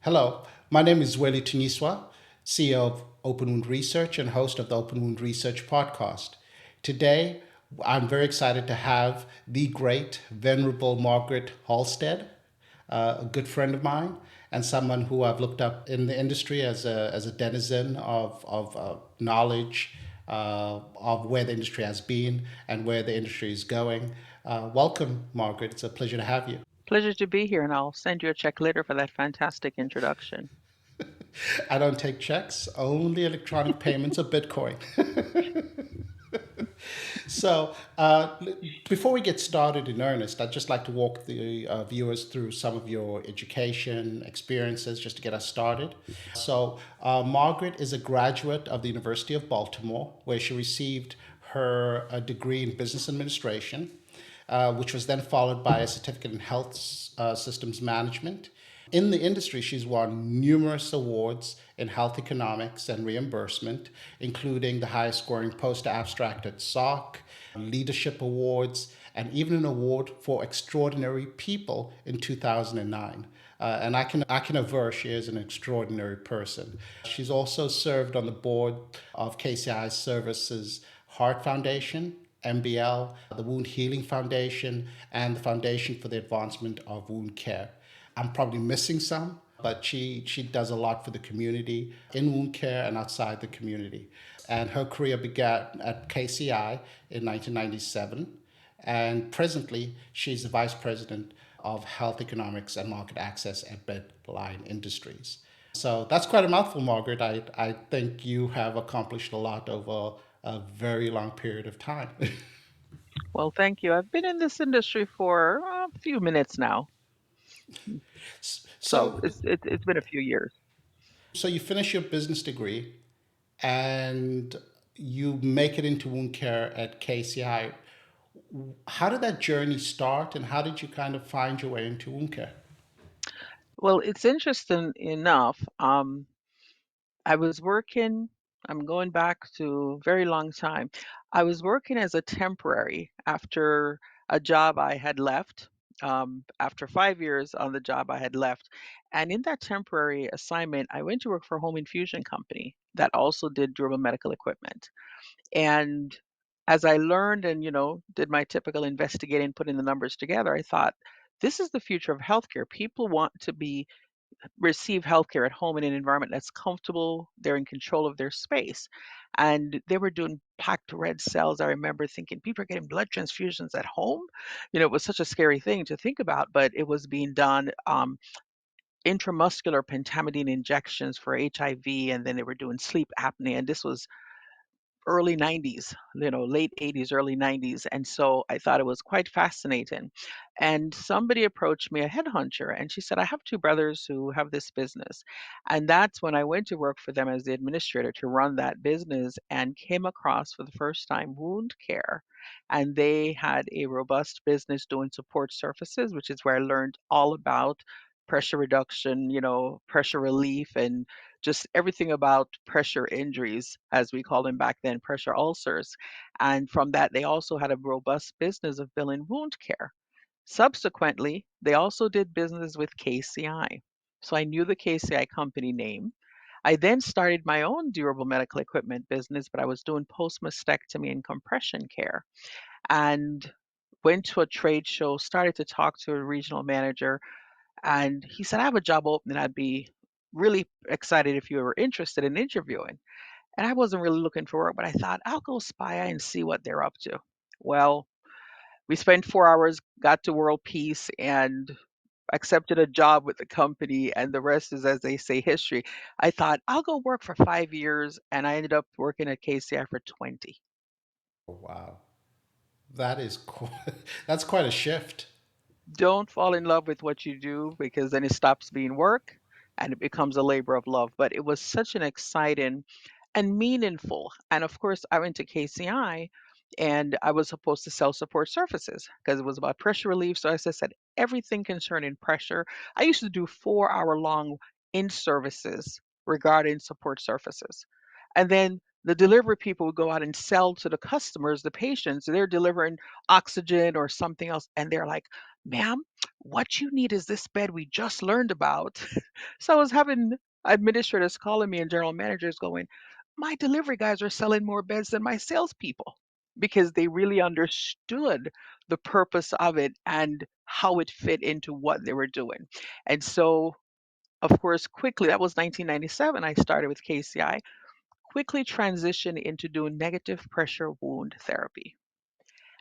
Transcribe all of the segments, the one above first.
Hello, my name is Weli Tuniswa, CEO of Open Wound Research and host of the Open Wound Research podcast. Today, I'm very excited to have the great, venerable Margaret Halstead, a good friend of mine and someone who I've looked up in the industry as a denizen of knowledge of where the industry has been and where the industry is going. Welcome, Margaret. It's a pleasure to have you. Pleasure to be here, and I'll send you a check later for that fantastic introduction. I don't take checks, only electronic payments of Bitcoin. So, before we get started in earnest, I'd just like to walk the viewers through some of your education experiences just to get us started. So, Margaret is a graduate of the University of Baltimore, where she received her degree in business administration, which was then followed by a certificate in health systems management. In the industry, she's won numerous awards in health economics and reimbursement, including the highest scoring poster abstract at SAWC, leadership awards, and even an award for extraordinary people in 2009. And I can aver she is an extraordinary person. She's also served on the board of KCI Services Heart Foundation, MBL, the Wound Healing Foundation, and the Foundation for the Advancement of Wound Care. I'm probably missing some, but she does a lot for the community in wound care and outside the community. And her career began at KCI in 1997, and presently she's the vice president of health economics and market access at Bedline Industries. So that's quite a mouthful, Margaret. I think you have accomplished a lot over a very long period of time. Well, thank you. I've been in this industry for a few minutes now, so so, it's been a few years. so you finish your business degree and you make it into wound care at KCI. How did that journey start, and how did you kind of find your way into wound care? Well, it's interesting enough. I was working. I'm going back to a very long time. I was working as a temporary after a job I had left. After 5 years on the job I had left, and in that temporary assignment, I went to work for a home infusion company that also did durable medical equipment. And as I learned and, did my typical investigating, putting the numbers together, I thought, this is the future of healthcare. People want to be receive healthcare at home in an environment that's comfortable. They're in control of their space. And they were doing packed red cells. I remember thinking people are getting blood transfusions at home. It was such a scary thing to think about, but it was being done. Intramuscular pentamidine injections for HIV, and then they were doing sleep apnea. And this was early 90s, late 80s, early 90s. And so I thought it was quite fascinating. And somebody approached me, a headhunter, and she said, I have two brothers who have this business. And that's when I went to work for them as the administrator to run that business and came across for the first time wound care. And they had a robust business doing support surfaces, which is where I learned all about pressure reduction, pressure relief, and just everything about pressure injuries, as we called them back then, pressure ulcers. And from that, they also had a robust business of billing wound care. Subsequently, they also did business with KCI. So I knew the KCI company name. I then started my own durable medical equipment business, but I was doing post mastectomy and compression care. And went to a trade show, started to talk to a regional manager, and he said, I have a job opening. I'd be really excited if you were interested in interviewing. And I wasn't really looking for work, but I thought I'll go spy and see what they're up to. Well, we spent 4 hours, got to World Peace, and accepted a job with the company. And the rest is, as they say, history. I thought I'll go work for 5 years, and I ended up working at KCI for 20. Oh, wow, that's quite a shift. Don't fall in love with what you do because then it stops being work and it becomes a labor of love. But it was such an exciting and meaningful. And of course, I went to KCI and I was supposed to sell support surfaces because it was about pressure relief. So as I said, everything concerning pressure. I used to do 4 hour long in services regarding support surfaces. And then the delivery people would go out and sell to the customers, the patients. They're delivering oxygen or something else, and they're like, "Ma'am, what you need is this bed we just learned about." So I was having administrators calling me and general managers going, "My delivery guys are selling more beds than my salespeople," because they really understood the purpose of it and how it fit into what they were doing. And so, of course, quickly, that was 1997, I started with KCI, quickly transitioned into doing negative pressure wound therapy.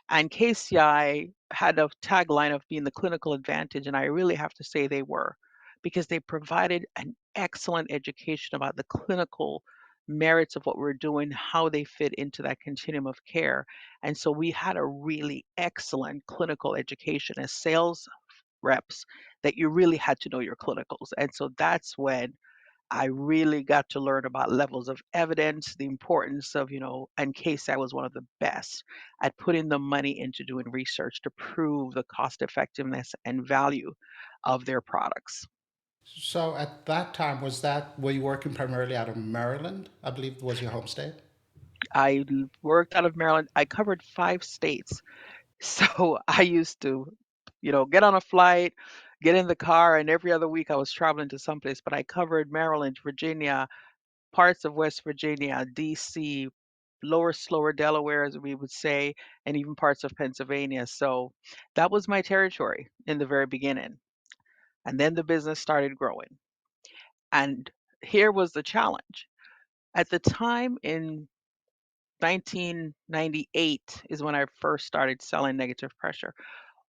And KCI had a tagline of being the clinical advantage, and I really have to say they were, because they provided an excellent education about the clinical merits of what we're doing, how they fit into that continuum of care. And so we had a really excellent clinical education as sales reps that you really had to know your clinicals. And so that's when I really got to learn about levels of evidence, the importance of, and case I was one of the best at putting the money into doing research to prove the cost effectiveness and value of their products. So at that time, were you working primarily out of Maryland? I believe was your home state. Worked out of Maryland. I covered 5 states. So I used to, get on a flight, get in the car, and every other week I was traveling to someplace. But I covered Maryland, Virginia, parts of West Virginia, DC, lower Delaware, as we would say, and even parts of Pennsylvania. So that was my territory in the very beginning. And then the business started growing. And here was the challenge. At the time in 1998 is when I first started selling negative pressure.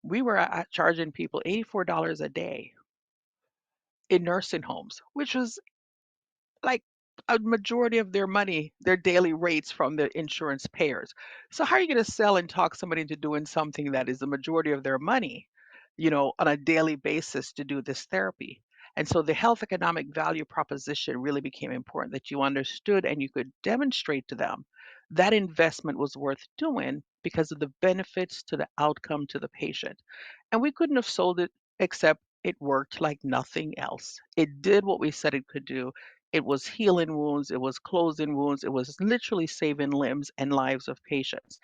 We were charging people $84 a day in nursing homes, which was like a majority of their money, their daily rates from the insurance payers. So how are you going to sell and talk somebody into doing something that is the majority of their money, on a daily basis to do this therapy? And so the health economic value proposition really became important that you understood and you could demonstrate to them that investment was worth doing because of the benefits to the outcome to the patient. And we couldn't have sold it except it worked like nothing else. It did what we said it could do. It was healing wounds, it was closing wounds, it was literally saving limbs and lives of patients.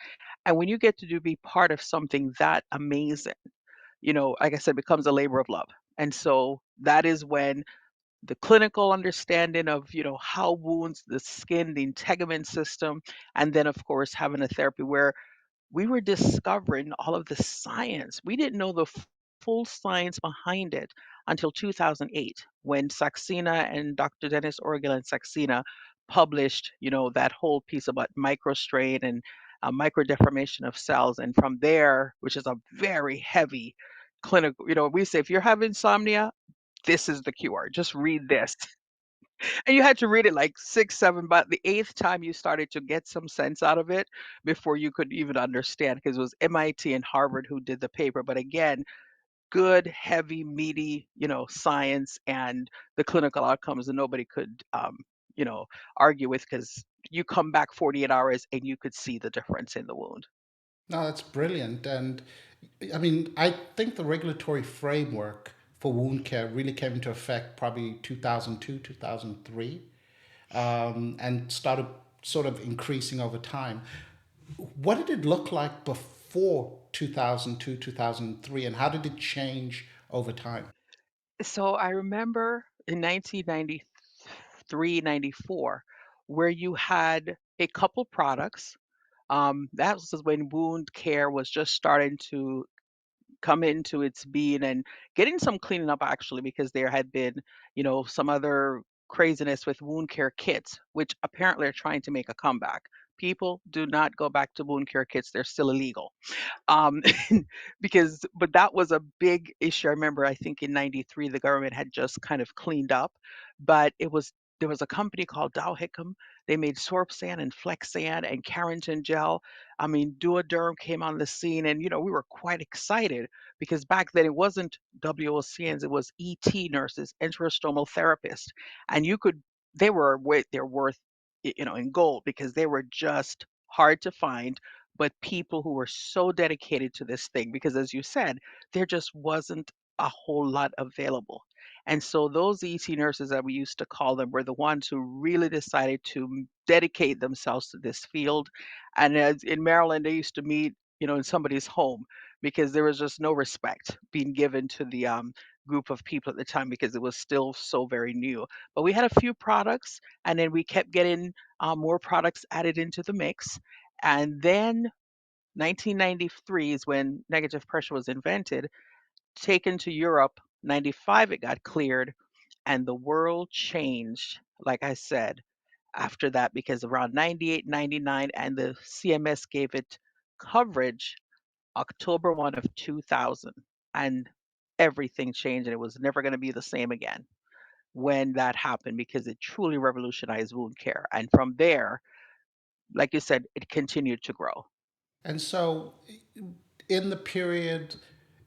And when you get to be part of something that amazing, like I said, becomes a labor of love. And so that is when the clinical understanding of, how wounds, the skin, the integument system, and then of course having a therapy where we were discovering all of the science. We didn't know the full science behind it until 2008 when Saxena and Dr. Dennis Orgel and Saxena published, that whole piece about microstrain and microdeformation of cells. And from there, which is a very heavy clinical, we say if you're having insomnia, this is the cure. Just read this. And you had to read it like 6, 7, but the 8th time you started to get some sense out of it before you could even understand, because it was MIT and Harvard who did the paper. But again, good, heavy, meaty, science and the clinical outcomes that nobody could, argue with because you come back 48 hours and you could see the difference in the wound. No, that's brilliant. And I mean, I think the regulatory framework for wound care really came into effect probably 2002, 2003, and started sort of increasing over time. What did it look like before 2002, 2003, and how did it change over time? So I remember in 1993, 94, where you had a couple products. That was when wound care was just starting to come into its being and getting some cleaning up actually, because there had been, some other craziness with wound care kits, which apparently are trying to make a comeback. People do not go back to wound care kits. They're still illegal. Um, but that was a big issue. I remember, I think in 93, the government had just kind of cleaned up, but there was a company called Dow Hickam. They made Sorpsan and Flexan and Carrington gel. I mean, Duoderm came on the scene, and we were quite excited because back then it wasn't WOCNs, it was ET nurses, intrastomal therapists, and they're worth in gold because they were just hard to find, but people who were so dedicated to this thing because as you said, there just wasn't a whole lot available. And so those ET nurses that we used to call them were the ones who really decided to dedicate themselves to this field. And as in Maryland, they used to meet, in somebody's home because there was just no respect being given to the group of people at the time because it was still so very new. But we had a few products, and then we kept getting more products added into the mix. And then 1993 is when negative pressure was invented, taken to Europe. 95, it got cleared, and the world changed, like I said, after that, because around 98, 99, and the CMS gave it coverage October 1 of 2000. And everything changed, and it was never going to be the same again when that happened because it truly revolutionized wound care. And from there, like you said, it continued to grow. And so, in the period,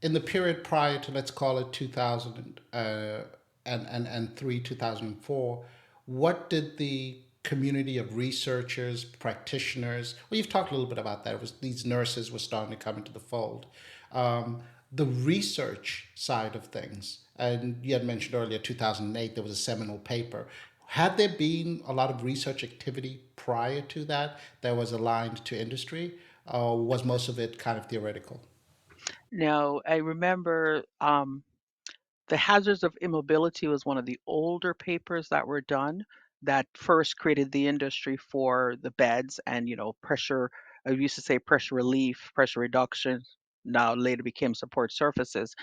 in the period prior to, let's call it 2000 and 3, 2004, what did the community of researchers, practitioners, well, you've talked a little bit about that. It was these nurses were starting to come into the fold. Um, the research side of things, and you had mentioned earlier, 2008, there was a seminal paper. Had there been a lot of research activity prior to that that was aligned to industry, or was most of it kind of theoretical? Now, I remember The Hazards of Immobility was one of the older papers that were done that first created the industry for the beds and, pressure. I used to say pressure relief, pressure reduction. Now later became support surfaces.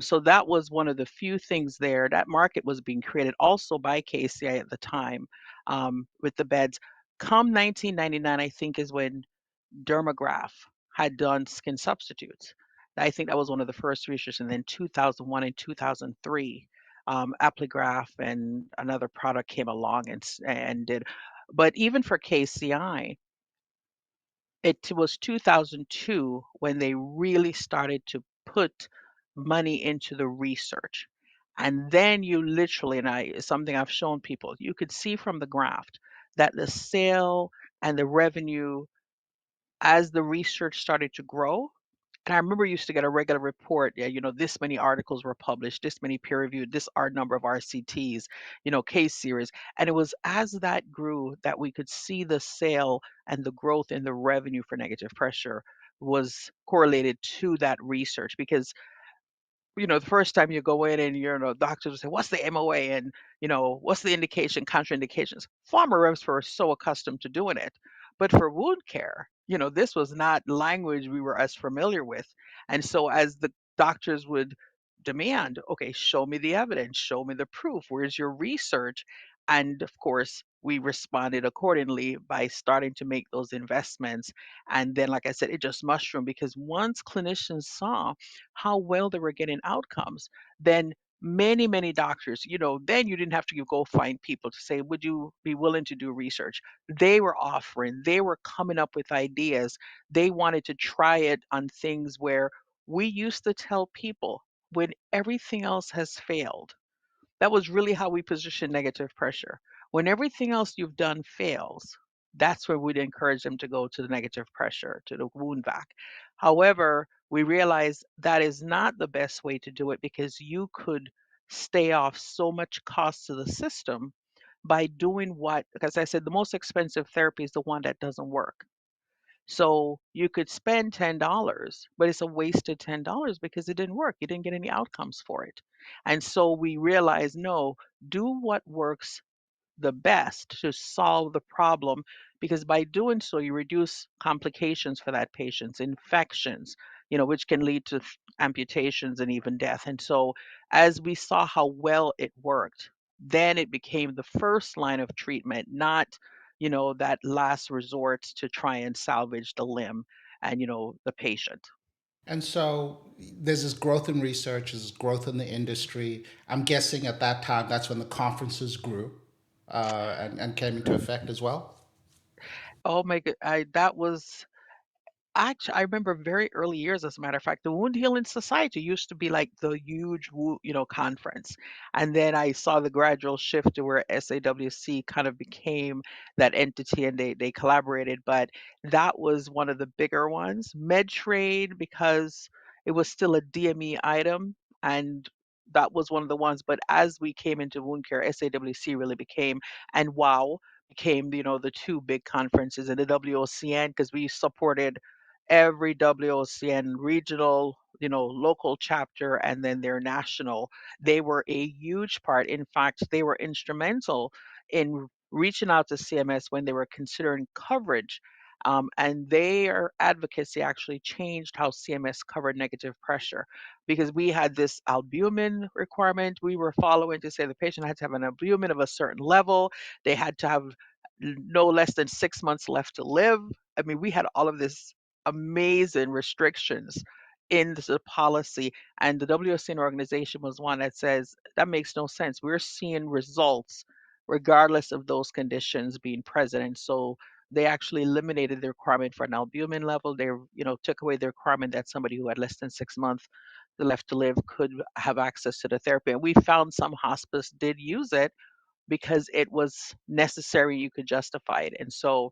So that was one of the few things there. That market was being created also by KCI at the time with the beds. Come 1999, I think, is when Dermagraph had done skin substitutes. I think that was one of the first research, and then 2001 and 2003, Apligraph and another product came along and did. But even for KCI, it was 2002 when they really started to put money into the research. And then you literally, and something I've shown people, you could see from the graph that the sale and the revenue as the research started to grow. And I remember used to get a regular report, yeah, this many articles were published, this many peer reviewed, this R number of RCTs, case series. And it was as that grew that we could see the sale and the growth in the revenue for negative pressure was correlated to that research because the first time you go in and doctors will say, "What's the MOA?" and "What's the indication, contraindications?" Pharma reps were so accustomed to doing it, but for wound care, this was not language we were as familiar with, and so as the doctors would demand, "Okay, show me the evidence, show me the proof. Where's your research?" And of course, we responded accordingly by starting to make those investments. And then, like I said, it just mushroomed because once clinicians saw how well they were getting outcomes, then many, many doctors, then you didn't have to go find people to say, would you be willing to do research? They were offering, they were coming up with ideas. They wanted to try it on things where we used to tell people when everything else has failed. That was really how we position negative pressure. When everything else you've done fails, that's where we'd encourage them to go to the negative pressure, to the wound vac. However, we realize that is not the best way to do it because you could stay off so much cost to the system by doing what, because I said the most expensive therapy is the one that doesn't work. So you could spend $10, but it's a wasted $10 because it didn't work. You didn't get any outcomes for it. And so we realized, no, do what works the best to solve the problem because by doing so you reduce complications for that patient's infections, which can lead to amputations and even death. And so as we saw how well it worked, then it became the first line of treatment, not that last resort to try and salvage the limb and the patient. And so there's this growth in research, there's this growth in the industry. I'm guessing at that time that's when the conferences grew and came into effect as well. Oh my god, I that was actually, I remember very early years, as a matter of fact, the Wound Healing Society used to be like the huge, conference. And then I saw the gradual shift to where SAWC kind of became that entity and they collaborated. But that was one of the bigger ones. MedTrade, because it was still a DME item and that was one of the ones. But as we came into wound care, SAWC really became, and WOW became, the two big conferences, and the WOCN, because we supported every WOCN regional, local chapter, and then their national. They were a huge part. In fact, they were instrumental in reaching out to CMS when they were considering coverage. And their advocacy actually changed how CMS covered negative pressure, because we had this albumin requirement we were following to say the patient had to have an albumin of a certain level. They had to have no less than 6 months left to live. I mean, we had all of this amazing restrictions in the policy, and the WSN organization was one that says that makes no sense. We're seeing results regardless of those conditions being present. And so they actually eliminated the requirement for an albumin level. They, took away the requirement that somebody who had less than 6 months left to live could have access to the therapy. And we found some hospice did use it because it was necessary, you could justify it. And so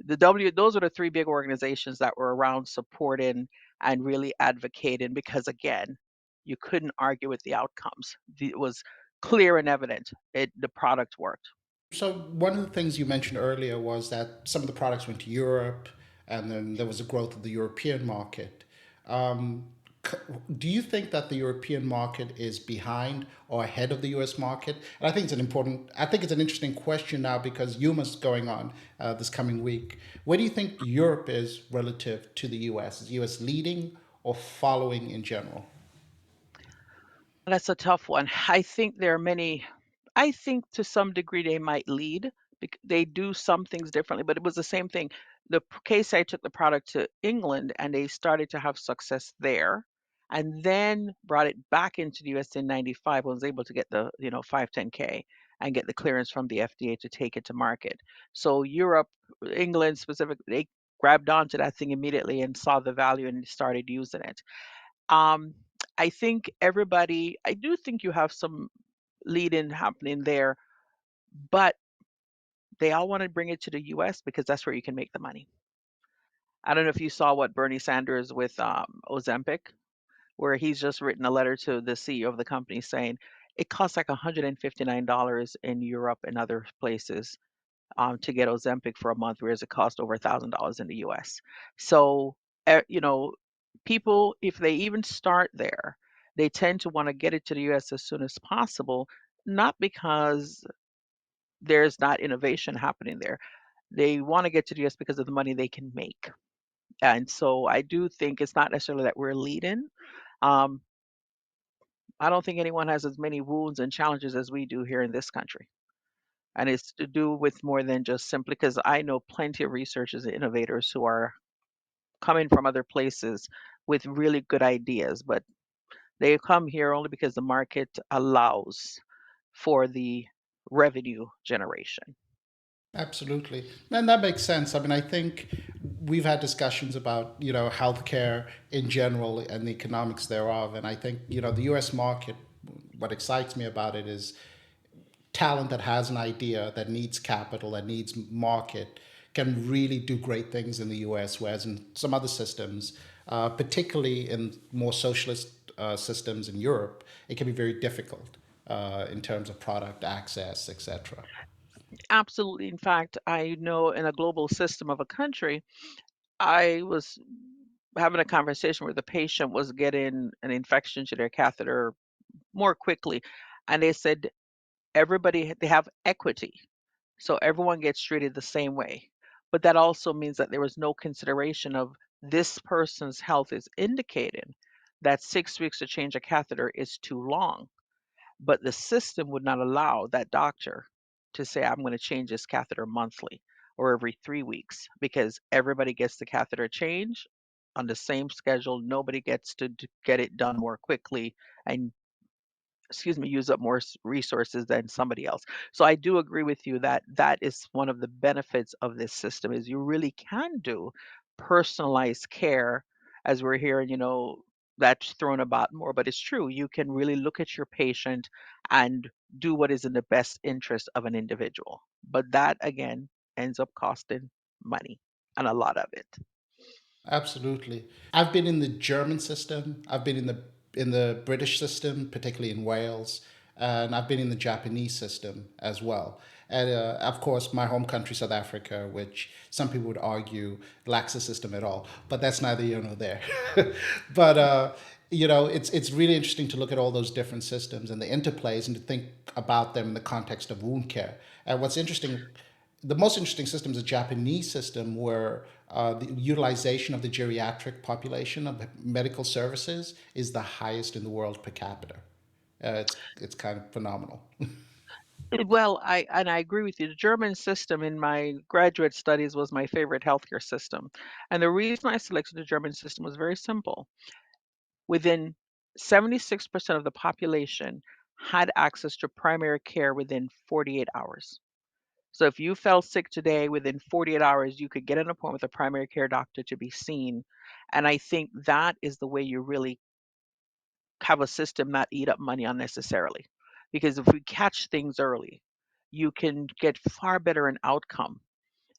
those are the three big organizations that were around supporting and really advocating, because again, you couldn't argue with the outcomes. It was clear and evident the product worked. So one of the things you mentioned earlier was that some of the products went to Europe, and then there was a growth of the European market. Um, do you think that the European market is behind or ahead of the U.S. market? And I think it's an important, I think it's an interesting question now because UMA's going on this coming week. Where do you think Europe is relative to the U.S.? Is the U.S. leading or following in general? That's a tough one. I think to some degree they might lead. They do some things differently, but it was the same thing. Case I took the product to England and they started to have success there, and then brought it back into the US in 95, was able to get the, 510K and get the clearance from the FDA to take it to market. So Europe, England specifically, they grabbed onto that thing immediately and saw the value and started using it. Um, I do think you have some lead in happening there, but they all want to bring it to the US because that's where you can make the money. I don't know if you saw what Bernie Sanders with Ozempic, where he's just written a letter to the CEO of the company saying it costs like $159 in Europe and other places to get Ozempic for a month, whereas it costs over $1,000 in the US. So, people, if they even start there, they tend to want to get it to the US as soon as possible, not because there's not innovation happening there. They want to get to the US because of the money they can make. And so I do think it's not necessarily that we're leading. Um, I don't think anyone has as many wounds and challenges as we do here in this country. And it's to do with more than just simply because I know plenty of researchers and innovators who are coming from other places with really good ideas, but they come here only because the market allows for the revenue generation. Absolutely. And that makes sense. I mean, I think we've had discussions about, healthcare in general and the economics thereof. And I think, the US market, what excites me about it is talent that has an idea, that needs capital, that needs market, can really do great things in the US, whereas in some other systems, particularly in more socialist systems in Europe, it can be very difficult in terms of product access, etc. Absolutely. In fact, I know in a global system of a country, I was having a conversation where the patient was getting an infection to their catheter more quickly. And they said they have equity. So everyone gets treated the same way. But that also means that there was no consideration of this person's health is indicating that 6 weeks to change a catheter is too long. But the system would not allow that doctor to say, I'm going to change this catheter monthly or every 3 weeks, because everybody gets the catheter change on the same schedule. Nobody gets to get it done more quickly and, use up more resources than somebody else. So I do agree with you that that is one of the benefits of this system is you really can do personalized care, as we're hearing, that's thrown about more, but it's true. You can really look at your patient and do what is in the best interest of an individual. But that again ends up costing money, and a lot of it. Absolutely. I've been in the German system. I've been in the in the British system, particularly in Wales, and I've been in the Japanese system as well. And of course, my home country, South Africa, which some people would argue lacks a system at all, but that's neither here nor there. But it's really interesting to look at all those different systems and the interplays and to think about them in the context of wound care. And what's interesting, the most interesting system is a Japanese system where the utilization of the geriatric population of medical services is the highest in the world per capita. It's kind of phenomenal. Well, I agree with you. The German system in my graduate studies was my favorite healthcare system. And the reason I selected the German system was very simple. Within 76% of the population had access to primary care within 48 hours. So if you fell sick today, within 48 hours, you could get an appointment with a primary care doctor to be seen. And I think that is the way you really have a system not eat up money unnecessarily. Because if we catch things early, you can get far better an outcome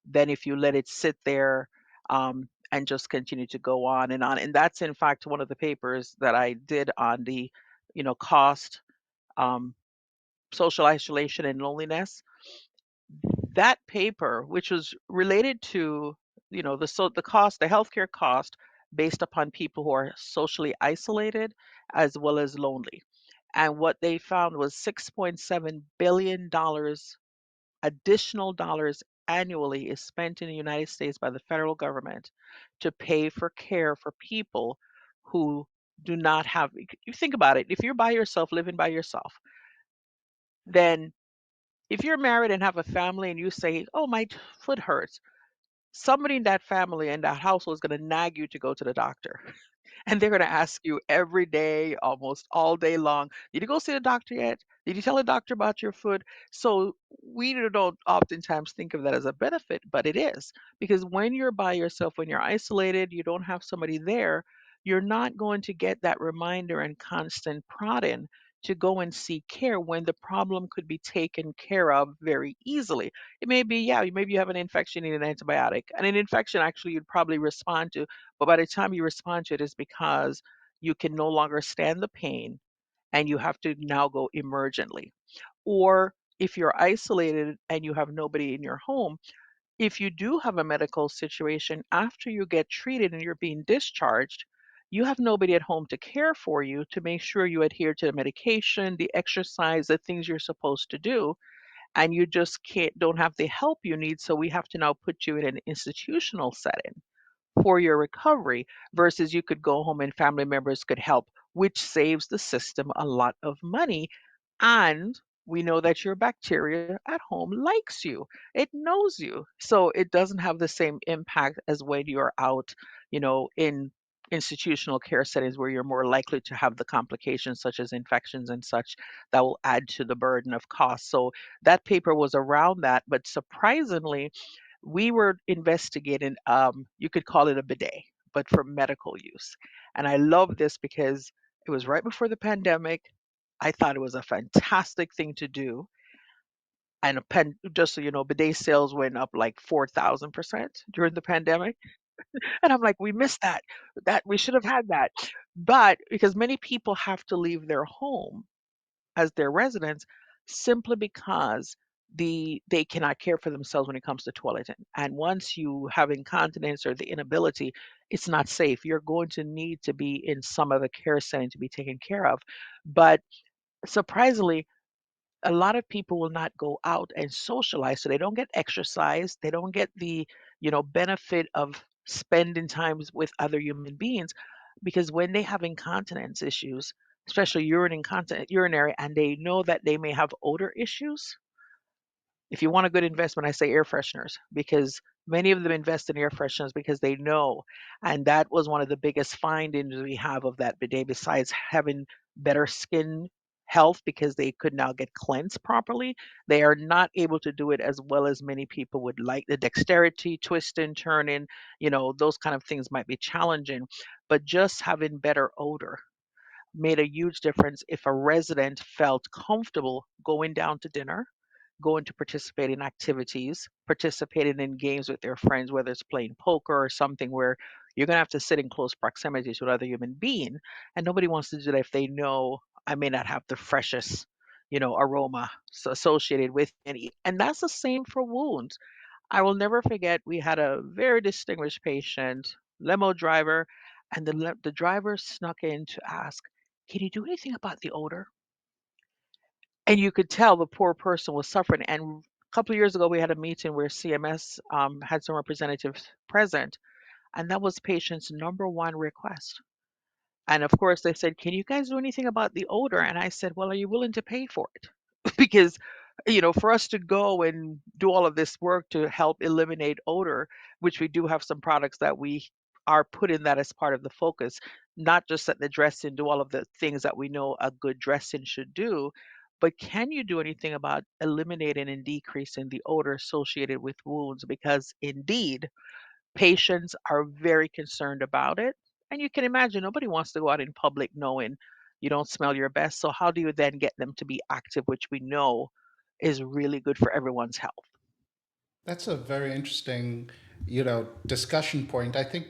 than if you let it sit there and just continue to go on and on. And that's in fact one of the papers that I did on the, cost, um, social isolation and loneliness. That paper, which was related to, the cost, the healthcare cost based upon people who are socially isolated as well as lonely. And what they found was $6.7 billion additional dollars annually is spent in the United States by the federal government to pay for care for people who do not have. You think about it, if you're by yourself, living by yourself, then if you're married and have a family and you say, "Oh, my foot hurts," somebody in that family and that household is going to nag you to go to the doctor. And they're going to ask you every day, almost all day long, "Did you go see the doctor yet? Did you tell the doctor about your food?" So we don't oftentimes think of that as a benefit, but it is. Because when you're by yourself, when you're isolated, you don't have somebody there, you're not going to get that reminder and constant prodding to go and seek care when the problem could be taken care of very easily. It may be, yeah, maybe you have an infection, you need an antibiotic. And an infection actually you'd probably respond to, but by the time you respond to it is because you can no longer stand the pain and you have to now go emergently. Or if you're isolated and you have nobody in your home, if you do have a medical situation after you get treated and you're being discharged, you have nobody at home to care for you to make sure you adhere to the medication, the exercise, the things you're supposed to do, and you just don't have the help you need. So we have to now put you in an institutional setting for your recovery versus you could go home and family members could help, which saves the system a lot of money. And we know that your bacteria at home likes you. It knows you. So it doesn't have the same impact as when you're out, in institutional care settings where you're more likely to have the complications such as infections and such that will add to the burden of cost. So that paper was around that, but surprisingly, we were investigating, you could call it a bidet, but for medical use. And I love this because it was right before the pandemic. I thought it was a fantastic thing to do. And just so you know, bidet sales went up like 4,000% during the pandemic. And I'm like, we missed that. That we should have had that. But because many people have to leave their home as their residents simply because they cannot care for themselves when it comes to toileting. And once you have incontinence or the inability, it's not safe. You're going to need to be in some other care setting to be taken care of. But surprisingly, a lot of people will not go out and socialize, so they don't get exercise, they don't get the, benefit of spending times with other human beings because when they have incontinence issues, especially urinary, and they know that they may have odor issues, if you want a good investment, I say air fresheners because many of them invest in air fresheners because they know. And that was one of the biggest findings we have of that bidet, besides having better skin health because they could now get cleansed properly. They are not able to do it as well as many people would like. The dexterity, twisting, turning, those kind of things might be challenging, but just having better odor made a huge difference if a resident felt comfortable going down to dinner, going to participate in activities, participating in games with their friends, whether it's playing poker or something where You're gonna have to sit in close proximity to another human being, and nobody wants to do that if they know I may not have the freshest, aroma associated with any. And that's the same for wounds. I will never forget, we had a very distinguished patient, limo driver, and the driver snuck in to ask, "Can you do anything about the odor?" And you could tell the poor person was suffering. And a couple of years ago, we had a meeting where CMS had some representatives present, and that was patient's number one request. And of course, they said, "Can you guys do anything about the odor?" And I said, "Well, are you willing to pay for it?" Because, for us to go and do all of this work to help eliminate odor, which we do have some products that we are putting that as part of the focus, not just that the dressing do all of the things that we know a good dressing should do, but can you do anything about eliminating and decreasing the odor associated with wounds? Because indeed, patients are very concerned about it. And you can imagine nobody wants to go out in public knowing you don't smell your best. So, how do you then get them to be active, which we know is really good for everyone's health? That's a very interesting, discussion point. I think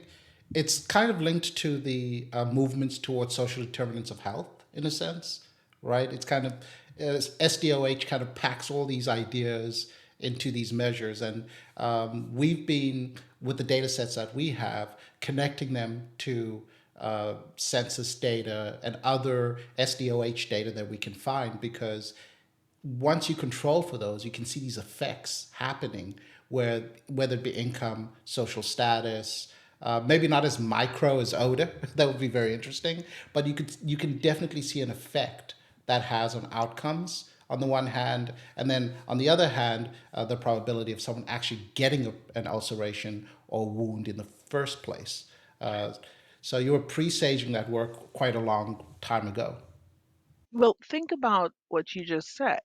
it's kind of linked to the movements towards social determinants of health, in a sense, right? It's kind of SDOH kind of packs all these ideas into these measures, and we've been with the data sets that we have connecting them to census data and other SDOH data that we can find because once you control for those, you can see these effects happening where whether it be income, social status, maybe not as micro as odor. That would be very interesting, but you can definitely see an effect that has on outcomes on the one hand, and then on the other hand, the probability of someone actually getting an ulceration or wound in the first place. Uh, so you were presaging that work quite a long time ago. Well, think about what you just said.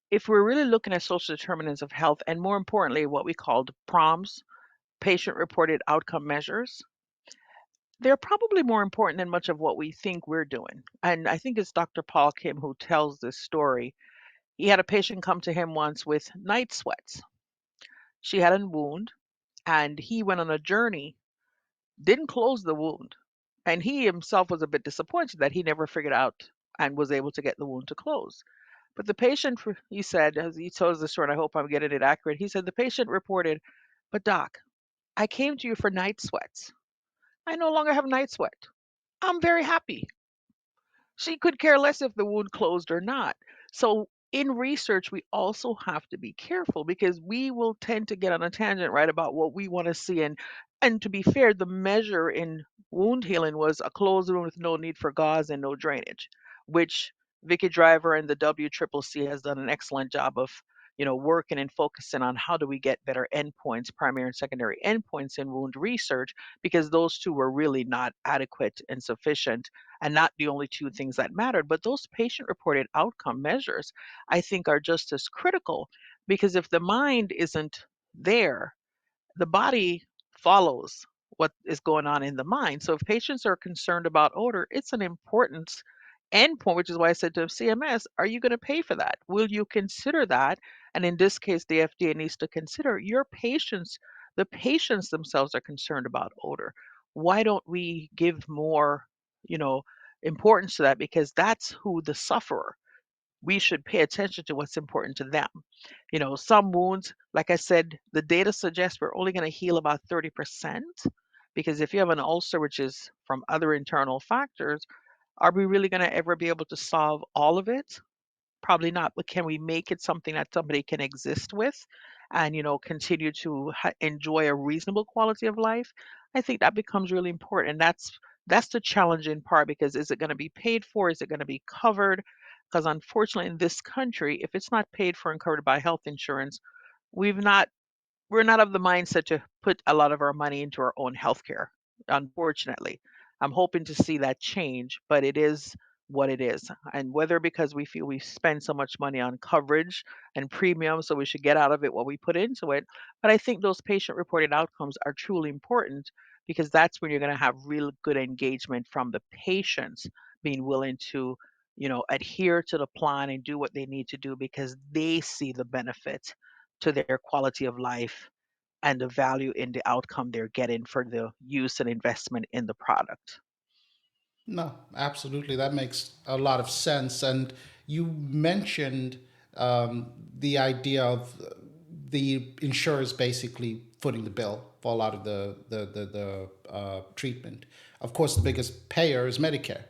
If we're really looking at social determinants of health, and more importantly, what we called PROMs, patient reported outcome measures, they're probably more important than much of what we think we're doing. And I think it's Dr. Paul Kim who tells this story. He had a patient come to him once with night sweats. She had a wound, and he went on a journey, didn't close the wound. And he himself was a bit disappointed that he never figured out and was able to get the wound to close. But the patient, he said, as he tells the story, and I hope I'm getting it accurate, he said the patient reported, "But doc, I came to you for night sweats. I no longer have night sweat. I'm very happy." She could care less if the wound closed or not. So in research, we also have to be careful because we will tend to get on a tangent, right, about what we want to see. And to be fair, the measure in wound healing was a closed wound with no need for gauze and no drainage, which Vicky Driver and the WCCC has done an excellent job of, working and focusing on how do we get better endpoints, primary and secondary endpoints in wound research, because those two were really not adequate and sufficient and not the only two things that mattered. But those patient reported outcome measures, I think, are just as critical because if the mind isn't there, the body follows what is going on in the mind. So if patients are concerned about odor, it's an important endpoint, which is why I said to CMS, are you going to pay for that? Will you consider that? And in this case, the FDA needs to consider your patients, the patients themselves are concerned about odor. Why don't we give more, you know, importance to that? Because that's who the sufferer. We should pay attention to what's important to them. Some wounds, like I said, the data suggests we're only going to heal about 30% because if you have an ulcer, which is from other internal factors, are we really going to ever be able to solve all of it? Probably not, but can we make it something that somebody can exist with and, continue to enjoy a reasonable quality of life? I think that becomes really important. And that's the challenging part because is it going to be paid for? Is it going to be covered? Because unfortunately, in this country, if it's not paid for and covered by health insurance, we've not we're not of the mindset to put a lot of our money into our own healthcare, unfortunately. I'm hoping to see that change, but it is what it is. And whether because we feel we spend so much money on coverage and premium, so we should get out of it what we put into it. But I think those patient reported outcomes are truly important because that's when you're going to have real good engagement from the patients being willing to, adhere to the plan and do what they need to do because they see the benefit to their quality of life and the value in the outcome they're getting for the use and investment in the product. No, absolutely. That makes a lot of sense. And you mentioned the idea of the insurers basically footing the bill for a lot of the treatment. Of course, the biggest payer is Medicare.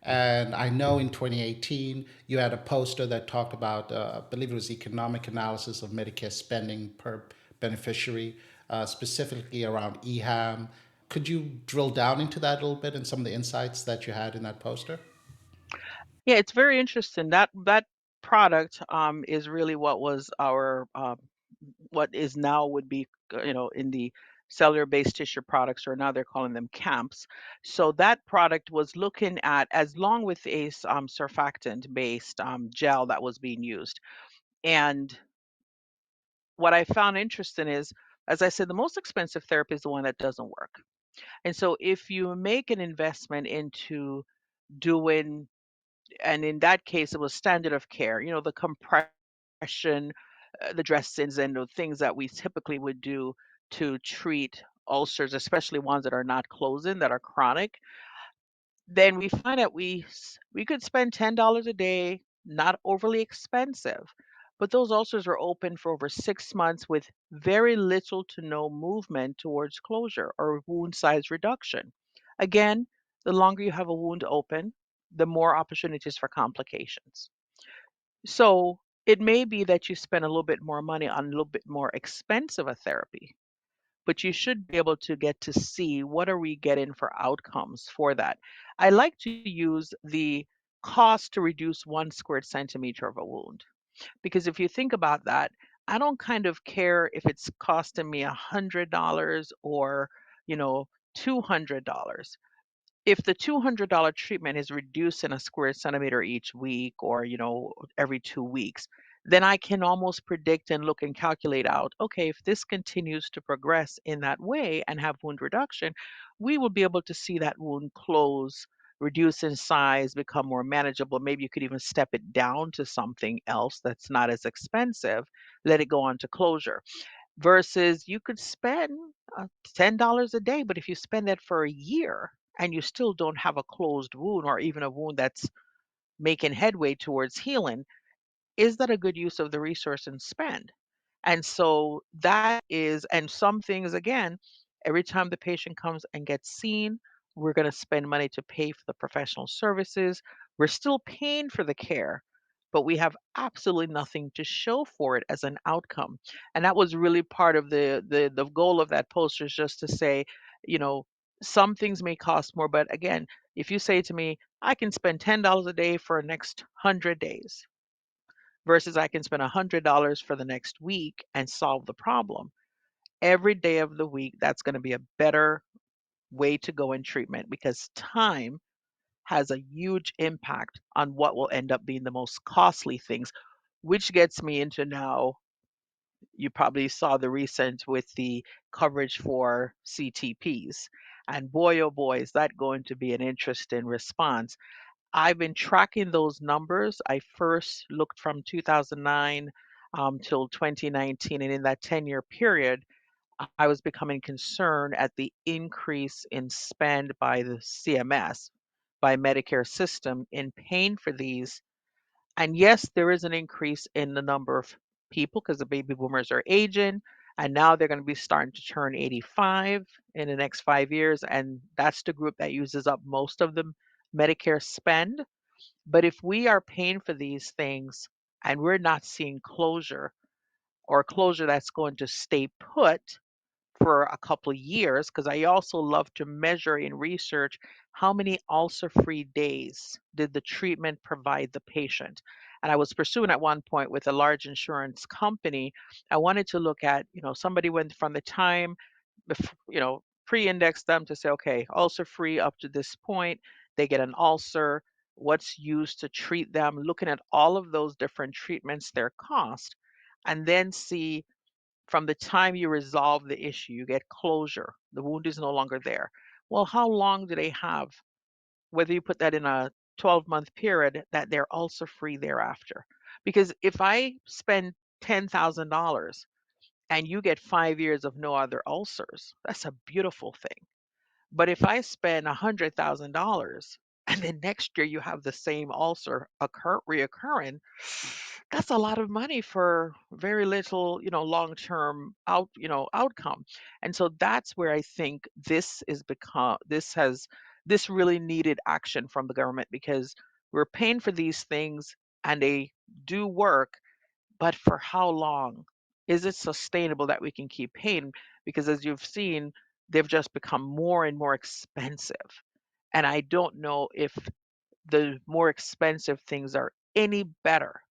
And I know in 2018, you had a poster that talked about, I believe it was economic analysis of Medicare spending per beneficiary, specifically around eHAM. Could you drill down into that a little bit and some of the insights that you had in that poster? Yeah, it's very interesting. That product is really what was our what is now would be in the cellular based tissue products, or now they're calling them camps. So that product was looking at, as long with a surfactant based gel that was being used. And what I found interesting is, as I said, the most expensive therapy is the one that doesn't work. And so if you make an investment into doing, and in that case it was standard of care, the compression, the dressings, and the things that we typically would do to treat ulcers, especially ones that are not closing, that are chronic, then we find that we could spend $10 a day, not overly expensive, but those ulcers were open for over 6 months with very little to no movement towards closure or wound size reduction. Again, the longer you have a wound open, the more opportunities for complications. So it may be that you spend a little bit more money on a little bit more expensive a therapy, but you should be able to get to see what are we getting for outcomes for that. I like to use the cost to reduce 1 square centimeter of a wound, because if you think about that, I don't kind of care if it's costing me $100 or, you know, $200. If the $200 treatment is reducing a square centimeter each week, or every 2 weeks, then I can almost predict and look and calculate out, okay, if this continues to progress in that way and have wound reduction, we will be able to see that wound close, reduce in size, become more manageable. Maybe you could even step it down to something else that's not as expensive, let it go on to closure. Versus you could spend $10 a day, but if you spend that for a year and you still don't have a closed wound, or even a wound that's making headway towards healing, is that a good use of the resource and spend? And so that is, and some things, again, every time the patient comes and gets seen, we're going to spend money to pay for the professional services. We're still paying for the care, but we have absolutely nothing to show for it as an outcome. And that was really part of the goal of that poster, is just to say, you know, some things may cost more, but again, if you say to me, I can spend $10 a day for the next 100 days, versus I can spend $100 for the next week and solve the problem. Every day of the week, that's going to be a better way to go in treatment, because time has a huge impact on what will end up being the most costly things, which gets me into now. You probably saw the recent with the coverage for CTPs. And boy, oh boy, is that going to be an interesting response. I've been tracking those numbers. I first looked from 2009 till 2019, and in that 10-year period, I was becoming concerned at the increase in spend by the CMS, by Medicare system, in paying for these. And yes, there is an increase in the number of people because the baby boomers are aging, and now they're going to be starting to turn 85 in the next 5 years, and that's the group that uses up most of the Medicare spend. But if we are paying for these things and we're not seeing closure, or closure that's going to stay put for a couple of years, because I also love to measure in research how many ulcer-free days did the treatment provide the patient. And I was pursuing at one point with a large insurance company. I wanted to look at, somebody went from the time, pre-index them to say, okay, ulcer-free up to this point, they get an ulcer, what's used to treat them, looking at all of those different treatments, their cost, and then see from the time you resolve the issue, you get closure, the wound is no longer there. Well, how long do they have, whether you put that in a 12-month period, that they're ulcer free thereafter? Because if I spend $10,000 and you get 5 years of no other ulcers. That's a beautiful thing. But if I spend $100,000 and then next year you have the same ulcer reoccurring, that's a lot of money for very little, long-term outcome. And so that's where I think this really needed action from the government, because we're paying for these things and they do work, but for how long? Is it sustainable that we can keep paying? Because as you've seen, they've just become more and more expensive. And I don't know if the more expensive things are any better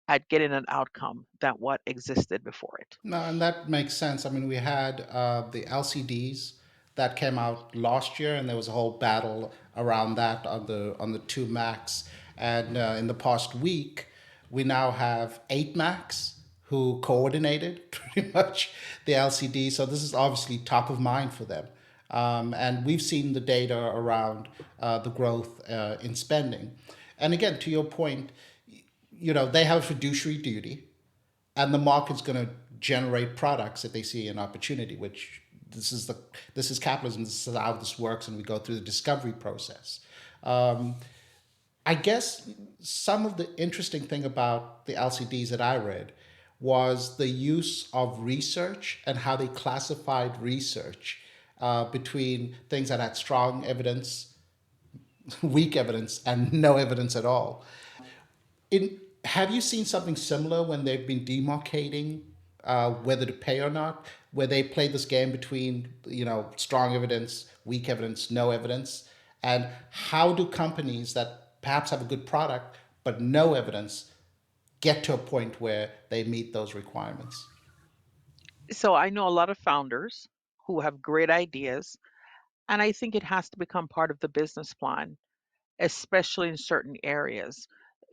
at getting an outcome than what existed before it. No, and that makes sense. I mean, we had the LCDs that came out last year, and there was a whole battle around that on the two Macs. And in the past week, we now have eight Macs who coordinated pretty much the LCD. So this is obviously top of mind for them. And we've seen the data around the growth in spending. And again, to your point, they have a fiduciary duty, and the market's going to generate products if they see an opportunity, which this is capitalism. This is how this works, and we go through the discovery process. I guess some of the interesting thing about the LCDs that I read was the use of research and how they classified research between things that had strong evidence, weak evidence, and no evidence at all. Have you seen something similar when they've been demarcating whether to pay or not, where they play this game between strong evidence, weak evidence, no evidence, and how do companies that perhaps have a good product but no evidence get to a point where they meet those requirements? So I know a lot of founders who have great ideas, and I think it has to become part of the business plan, especially in certain areas.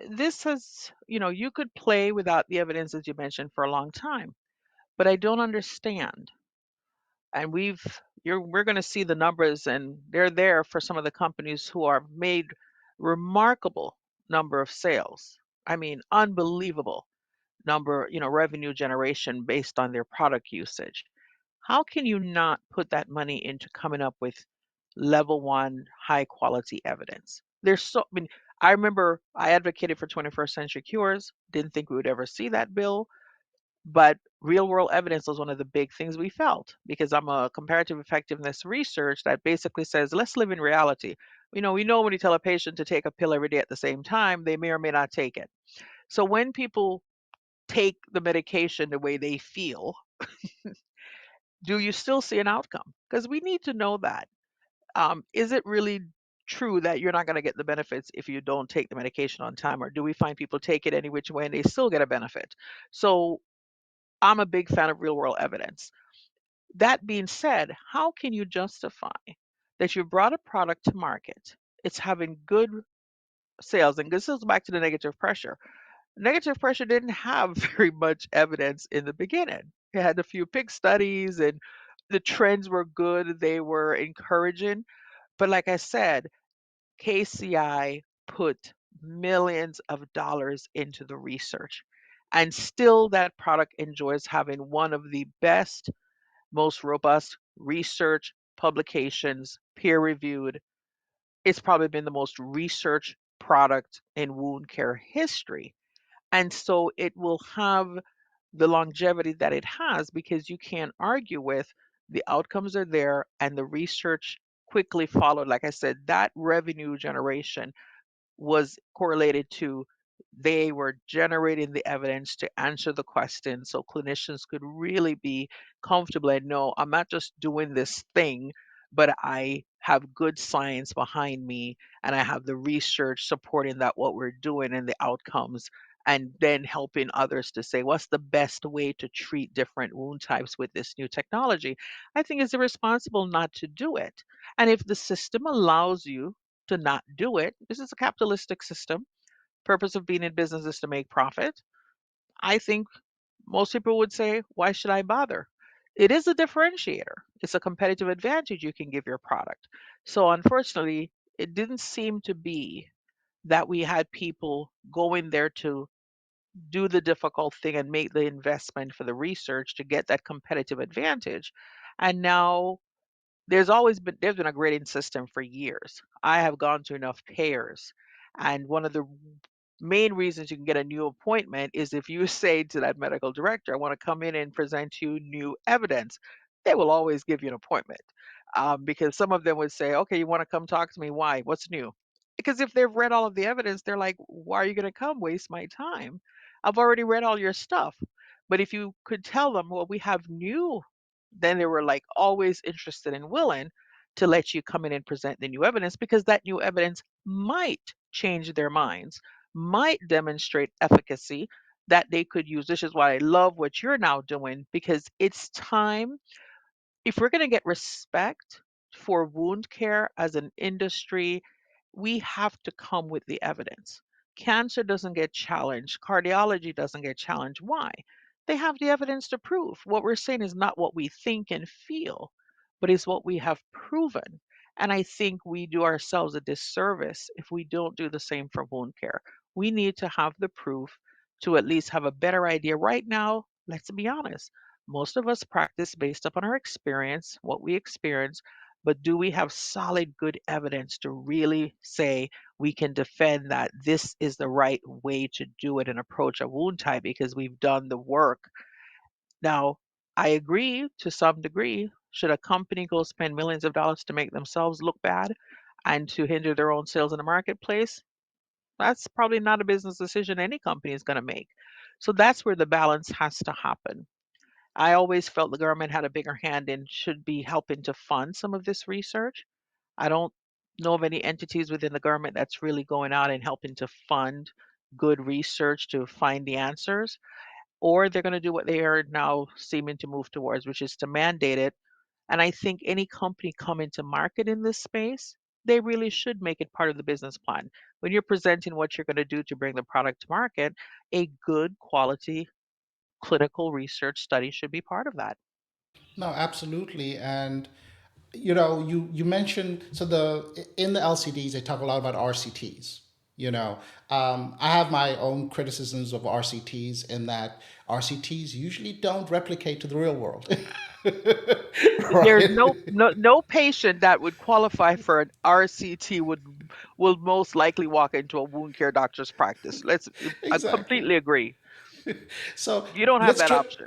This has, you could play without the evidence, as you mentioned, for a long time, but I don't understand. And we're going to see the numbers, and they're there for some of the companies who are made remarkable number of sales. I mean, unbelievable number, revenue generation based on their product usage. How can you not put that money into coming up with level one high quality evidence? I mean, I remember I advocated for 21st century cures, didn't think we would ever see that bill, but real world evidence was one of the big things we felt, because I'm a comparative effectiveness research that basically says, let's live in reality. We know when you tell a patient to take a pill every day at the same time, they may or may not take it. So when people take the medication the way they feel, do you still see an outcome? Because we need to know that. Is it really true that you're not going to get the benefits if you don't take the medication on time, or do we find people take it any which way and they still get a benefit? So I'm a big fan of real world evidence. That being said, how can you justify that you brought a product to market? It's having good sales, and this goes back to the negative pressure. Negative pressure didn't have very much evidence in the beginning. It had a few pig studies, and the trends were good. They were encouraging. But like I said, KCI put millions of dollars into the research. And still, that product enjoys having one of the best, most robust research publications, peer reviewed. It's probably been the most researched product in wound care history. And so it will have the longevity that it has, because you can't argue with the outcomes are there and the research quickly followed. Like I said, that revenue generation was correlated to they were generating the evidence to answer the question, so clinicians could really be comfortable and know I'm not just doing this thing, but I have good science behind me, and I have the research supporting that what we're doing and the outcomes, and then helping others to say what's the best way to treat different wound types with this new technology. I think it's irresponsible not to do it. And if the system allows you to not do it, this is a capitalistic system. Purpose of being in business is to make profit. I think most people would say, why should I bother? It is a differentiator. It's a competitive advantage you can give your product. So unfortunately, it didn't seem to be that we had people going there to do the difficult thing and make the investment for the research to get that competitive advantage. And now there's been a grading system for years. I have gone to enough payers, and one of the main reasons you can get a new appointment is if you say to that medical director, "I want to come in and present you new evidence," they will always give you an appointment. Because some of them would say, "Okay, you want to come talk to me? Why? What's new?" Because if they've read all of the evidence, they're like, "Why are you going to come waste my time? I've already read all your stuff." But if you could tell them, "Well, we have new," then they were like always interested and willing to let you come in and present the new evidence because that new evidence might change their minds, might demonstrate efficacy that they could use. This is why I love what you're now doing, because it's time, if we're going to get respect for wound care as an industry, we have to come with the evidence. Cancer doesn't get challenged, cardiology doesn't get challenged. Why? They have the evidence to prove. What we're saying is not what we think and feel, but is what we have proven. And I think we do ourselves a disservice if we don't do the same for wound care. We need to have the proof to at least have a better idea. Right now, let's be honest, most of us practice based upon our experience, what we experience, but do we have solid, good evidence to really say we can defend that this is the right way to do it and approach a wound type because we've done the work? Now, I agree to some degree. Should a company go spend millions of dollars to make themselves look bad and to hinder their own sales in the marketplace? That's probably not a business decision any company is going to make. So that's where the balance has to happen. I always felt the government had a bigger hand and should be helping to fund some of this research. I don't know of any entities within the government that's really going out and helping to fund good research to find the answers, or they're going to do what they are now seeming to move towards, which is to mandate it. And I think any company coming to market in this space, they really should make it part of the business plan. When you're presenting what you're going to do to bring the product to market, a good quality clinical research study should be part of that. No, absolutely. And you mentioned, so the in the LCDs they talk a lot about RCTs. I have my own criticisms of RCTs in that RCTs usually don't replicate to the real world. There's Right. no patient that would qualify for an RCT will most likely walk into a wound care doctor's practice. I Exactly. completely agree. So You don't have let's that try. option.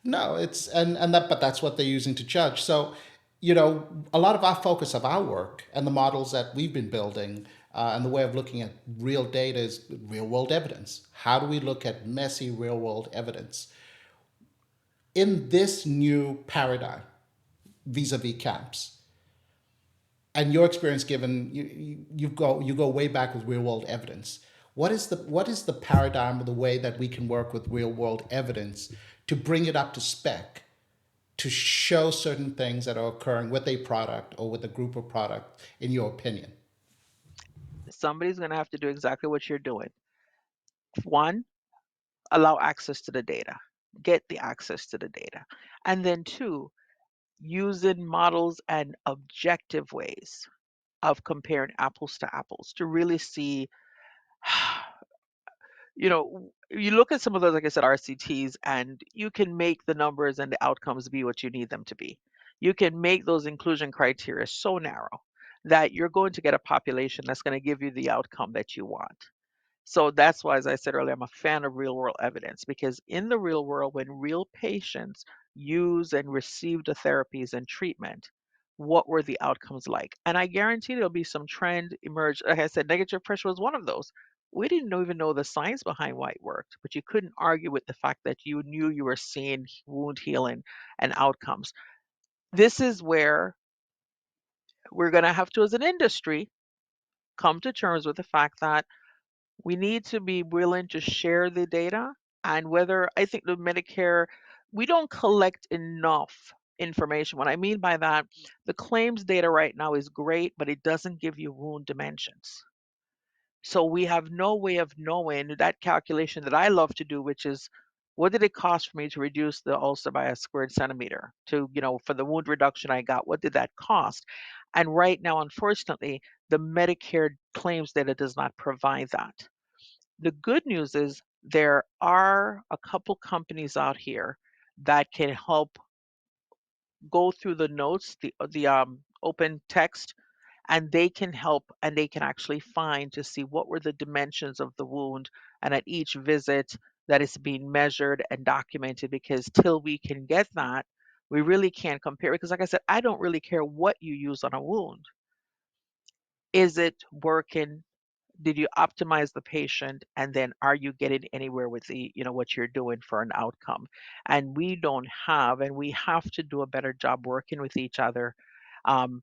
No, it's and that, but that's what they're using to judge. So, a lot of our focus of our work and the models that we've been building, and the way of looking at real data is real world evidence. How do we look at messy real world evidence in this new paradigm vis-a-vis camps? And your experience, given you go way back with real world evidence. What is the paradigm of the way that we can work with real world evidence to bring it up to spec, to show certain things that are occurring with a product or with a group of product, in your opinion? Somebody's going to have to do exactly what you're doing. One, allow access to the data. Get the access to the data. And then two, using models and objective ways of comparing apples to apples to really see, you look at some of those, like I said, RCTs, and you can make the numbers and the outcomes be what you need them to be. You can make those inclusion criteria so narrow that you're going to get a population that's going to give you the outcome that you want. So that's why, as I said earlier, I'm a fan of real world evidence because in the real world, when real patients use and receive the therapies and treatment, what were the outcomes like? And I guarantee there'll be some trend emerge. Like I said, negative pressure was one of those. We didn't even know the science behind why it worked, but you couldn't argue with the fact that you knew you were seeing wound healing and outcomes. This is where we're going to have to, as an industry, come to terms with the fact that we need to be willing to share the data. And whether I think the Medicare, we don't collect enough information. What I mean by that, the claims data right now is great, but it doesn't give you wound dimensions. So we have no way of knowing that calculation that I love to do, which is what did it cost for me to reduce the ulcer by a squared centimeter to, for the wound reduction I got, what did that cost? And right now, unfortunately, the Medicare claims data does not provide that. The good news is There are a couple companies out here that can help go through the notes, the open text, and they can help and they can actually find to see what were the dimensions of the wound and at each visit that is being measured and documented, because till we can get that, we really can't compare, because like I said, I don't really care what you use on a wound. Is it working? Did you optimize the patient, and then are you getting anywhere with what you're doing for an outcome? And we don't have, and we have to do a better job working with each other. um,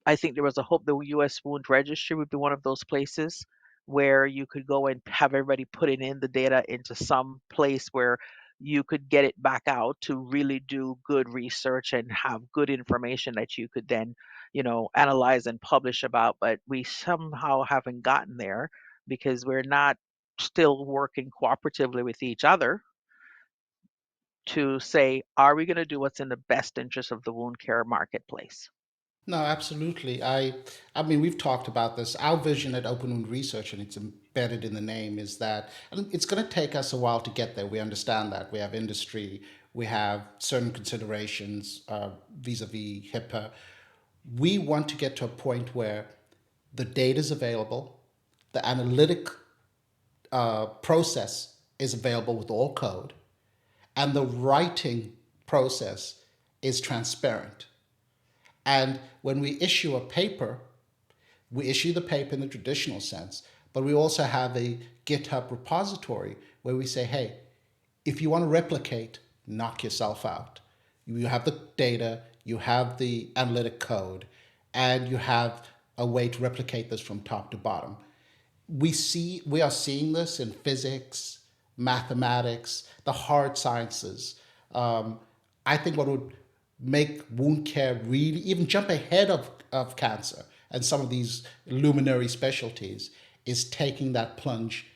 I think there was a hope the US wound registry would be one of those places where you could go and have everybody putting in the data into some place where you could get it back out to really do good research and have good information that you could then, analyze and publish about. But we somehow haven't gotten there because we're not still working cooperatively with each other to say, are we going to do what's in the best interest of the wound care marketplace? No, absolutely. I mean, we've talked about this. Our vision at Open Wound Research, and it's embedded in the name, is that and it's going to take us a while to get there. We understand that. We have industry, we have certain considerations vis-a-vis HIPAA. We want to get to a point where the data is available, the analytic process is available with all code, and the writing process is transparent. And when we issue a paper, we issue the paper in the traditional sense, but we also have a GitHub repository where we say, hey, if you want to replicate, knock yourself out. You have the data, you have the analytic code, and you have a way to replicate this from top to bottom. We are seeing this in physics, mathematics, the hard sciences. Um, I think what would make wound care really even jump ahead of cancer and some of these luminary specialties is taking that plunge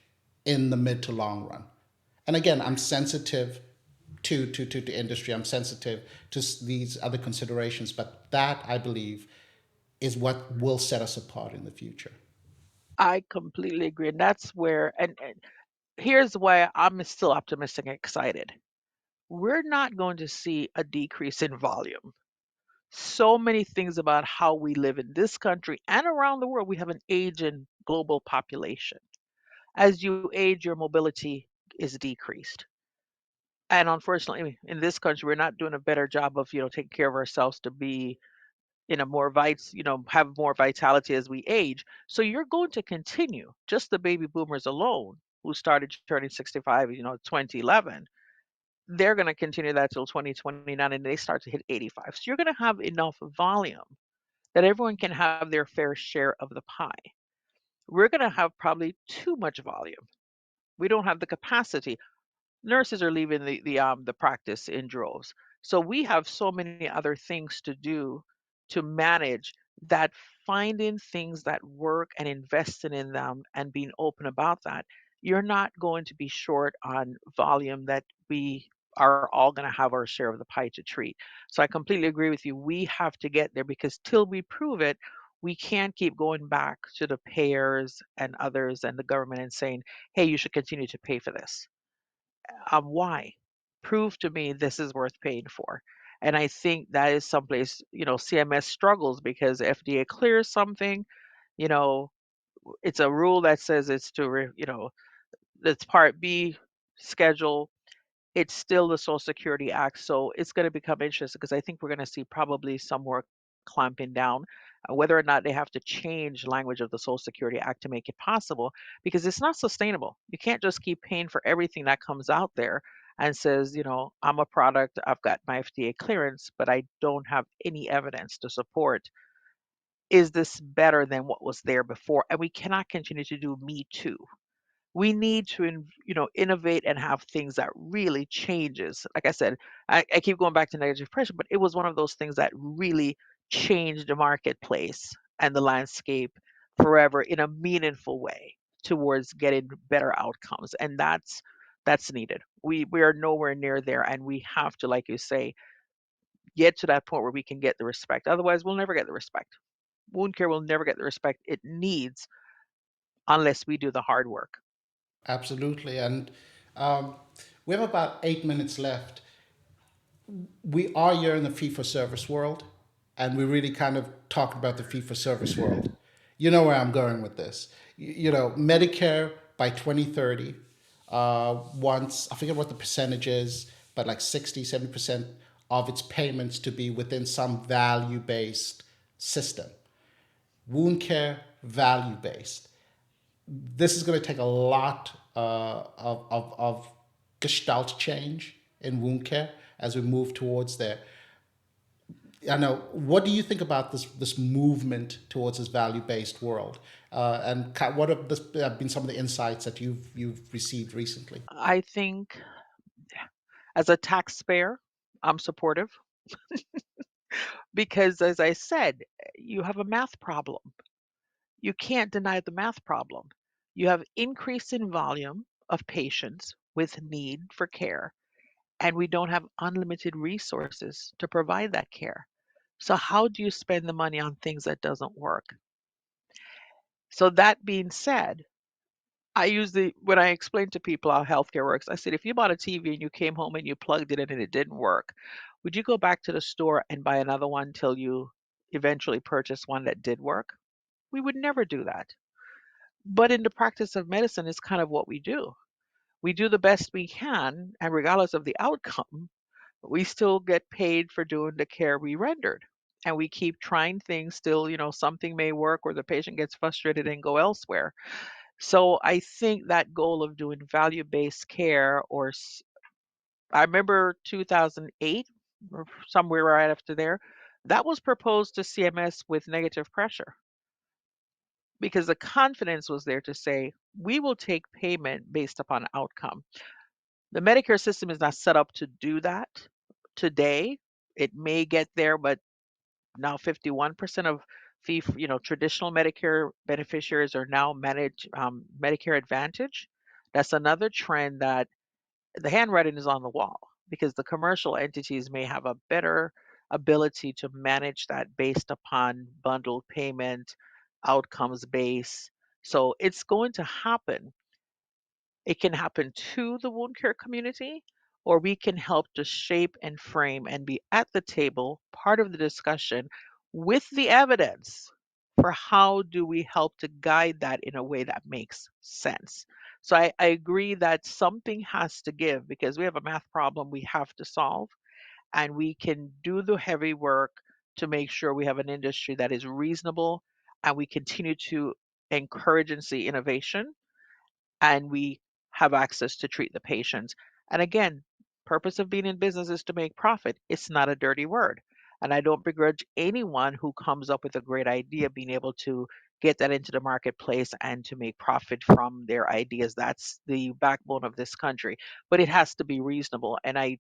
in the mid to long run. And again, I'm sensitive to industry. I'm sensitive to these other considerations, but that I believe is what will set us apart in the future. I completely agree. And that's where, and here's why I'm still optimistic and excited. We're not going to see a decrease in volume. So many things about how we live in this country and around the world. We have an aging global population. As you age, your mobility is decreased. And unfortunately, in this country, we're not doing a better job of, taking care of ourselves to be in a more have more vitality as we age. So you're going to continue. Just the baby boomers alone, who started turning 65, 2011, they're going to continue that till 2029, and they start to hit 85. So you're going to have enough volume that everyone can have their fair share of the pie. We're going to have probably too much volume. We don't have the capacity. Nurses are leaving the practice in droves. So we have so many other things to do to manage that. Finding things that work and investing in them and being open about that, you're not going to be short on volume that we are all going to have our share of the pie to treat. So I completely agree with you. We have to get there, because till we prove it, we can't keep going back to the payers and others and the government and saying, hey, you should continue to pay for this. Why? Prove to me this is worth paying for. And I think that is someplace, CMS struggles, because FDA clears something, you know, it's a rule that says it's it's Part B schedule. It's still the Social Security Act, so it's going to become interesting, because I think we're going to see probably some more clamping down, whether or not they have to change language of the Social Security Act to make it possible, because it's not sustainable. You can't just keep paying for everything that comes out there and says, I'm a product, I've got my FDA clearance, but I don't have any evidence to support. Is this better than what was there before? And we cannot continue to do me too. We need to innovate and have things that really changes. Like I said, I keep going back to negative pressure, but it was one of those things that really changed the marketplace and the landscape forever in a meaningful way towards getting better outcomes. And that's needed. We are nowhere near there, and we have to, like you say, get to that point where we can get the respect. Otherwise, we'll never get the respect. Wound care will never get the respect it needs unless we do the hard work. Absolutely. And um, we have about 8 minutes left. We are here in the fee for service world, and we really kind of talked about the fee for service world. You know where I'm going with this. Medicare by 2030 wants, I forget what the percentage is, but like 60, 70% of its payments to be within some value based system. Wound care, value based. This is going to take a lot of gestalt change in wound care as we move towards there. I know. What do you think about this movement towards this value based world? And what have been some of the insights that you've received recently? I think as a taxpayer, I'm supportive because, as I said, you have a math problem. You can't deny the math problem. You have increase in volume of patients with need for care, and we don't have unlimited resources to provide that care. So how do you spend the money on things that doesn't work? So that being said, I use the when I explain to people how healthcare works, I said if you bought a TV and you came home and you plugged it in and it didn't work, would you go back to the store and buy another one till you eventually purchase one that did work? We would never do that. But in the practice of medicine, it's kind of what we do. We do the best we can, and regardless of the outcome, we still get paid for doing the care we rendered. And we keep trying things still, something may work or the patient gets frustrated and go elsewhere. So I think that goal of doing value-based care I remember 2008 or somewhere right after there, that was proposed to CMS with negative pressure because the confidence was there to say, we will take payment based upon outcome. The Medicare system is not set up to do that today. It may get there, but now 51% of traditional Medicare beneficiaries are now managed Medicare Advantage. That's another trend that the handwriting is on the wall because the commercial entities may have a better ability to manage that based upon bundled payment, outcomes base. So it's going to happen. It can happen to the wound care community, or we can help to shape and frame and be at the table, part of the discussion with the evidence for how do we help to guide that in a way that makes sense. So I agree that something has to give because we have a math problem we have to solve, and we can do the heavy work to make sure we have an industry that is reasonable and we continue to encourage and see innovation and we have access to treat the patients. And again, purpose of being in business is to make profit. It's not a dirty word. And I don't begrudge anyone who comes up with a great idea being able to get that into the marketplace and to make profit from their ideas. That's the backbone of this country. But it has to be reasonable. And I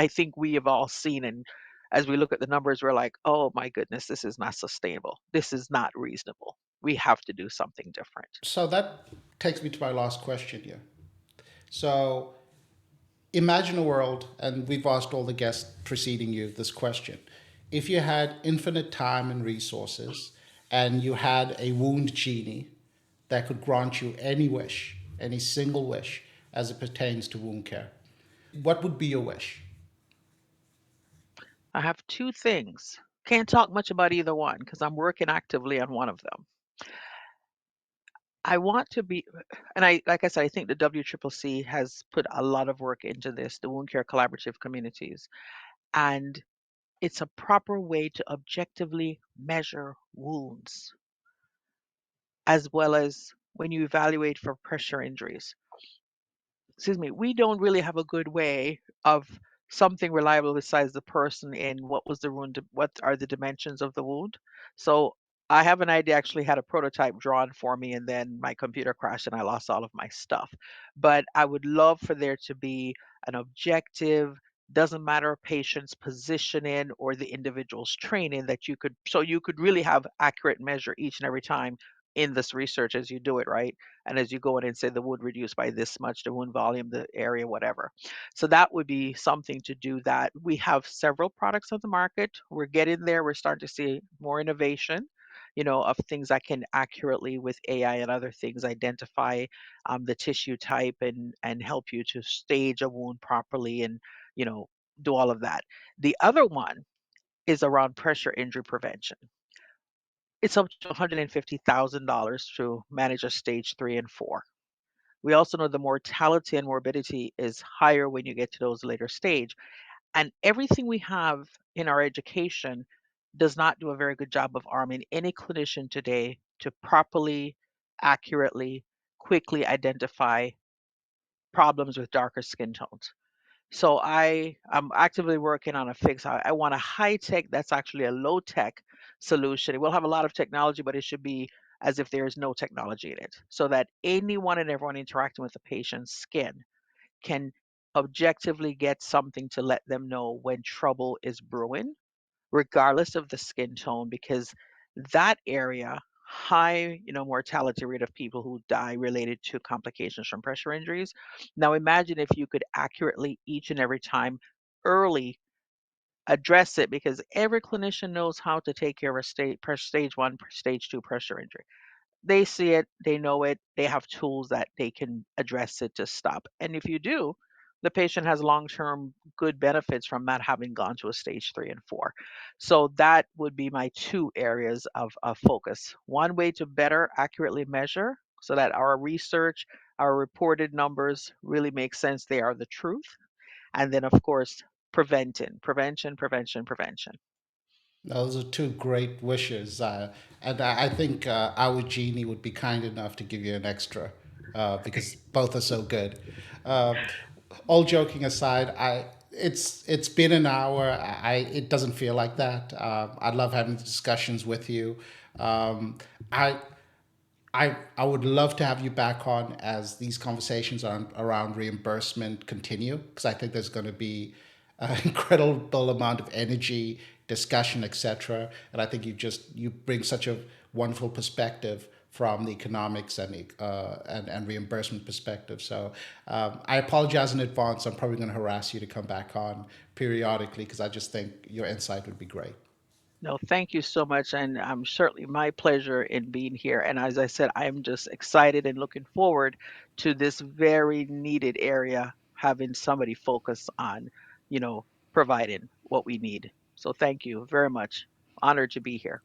think we have all seen and as we look at the numbers, we're like, oh my goodness, this is not sustainable. This is not reasonable. We have to do something different. So that takes me to my last question here. So imagine a world, and we've asked all the guests preceding you this question. If you had infinite time and resources, and you had a wound genie that could grant you any wish, any single wish, as it pertains to wound care, what would be your wish? I have two things. Can't talk much about either one because I'm working actively on one of them. I want to be, and like I said, I think the WCCC has put a lot of work into this, the wound care collaborative communities, and it's a proper way to objectively measure wounds, as well as when you evaluate for pressure injuries. Excuse me, we don't really have a good way of something reliable besides the person in what was the wound, what are the dimensions of the wound. So I have an idea, actually had a prototype drawn for me, and then my computer crashed and I lost all of my stuff. But I would love for there to be an objective, doesn't matter a patient's positioning or the individual's training that you could, so you could really have accurate measure each and every time in this research as you do it, right? And as you go in and say the wound reduced by this much, the wound volume, the area, whatever. So that would be something to do that. We have several products on the market. We're getting there. We're starting to see more innovation. of things that can accurately with AI and other things identify the tissue type and help you to stage a wound properly and you know do all of that. The other one is around pressure injury prevention. It's up to $150,000 to manage a stage 3 and 4. We also know the mortality and morbidity is higher when you get to those later stage. And everything we have in our education does not do a very good job of arming any clinician today to properly, accurately, quickly identify problems with darker skin tones. So I'm actively working on a fix. I want a high tech that's actually a low tech solution. It will have a lot of technology, but it should be as if there is no technology in it, so that anyone and everyone interacting with the patient's skin can objectively get something to let them know when trouble is brewing, regardless of the skin tone, because that area, high, mortality rate of people who die related to complications from pressure injuries. Now imagine if you could accurately each and every time early address it, because every clinician knows how to take care of a stage 1, stage 2 pressure injury. They see it, they know it, they have tools that they can address it to stop. And if you do, the patient has long-term good benefits from not having gone to a stage 3 and 4. So that would be my two areas of focus. One way to better accurately measure so that our research, our reported numbers really make sense. They are the truth. And then, of course, prevention, prevention, prevention. Those are two great wishes, and I think our genie would be kind enough to give you an extra because both are so good. Uh, all joking aside, it's been an hour. It doesn't feel like that. I love having discussions with you. I I would love to have you back on as these conversations around reimbursement continue, because I think there's going to be an incredible amount of energy, discussion, etc. And I think you bring such a wonderful perspective from the economics and reimbursement perspective. So I apologize in advance. I'm probably going to harass you to come back on periodically because I just think your insight would be great. No, thank you so much. And certainly my pleasure in being here. And as I said, I'm just excited and looking forward to this very needed area, having somebody focus on, you know, providing what we need. So thank you very much. Honored to be here.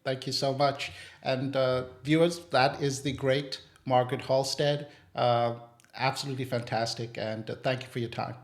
Thank you so much. And viewers, that is the great Margaret Halstead. Absolutely fantastic. And thank you for your time.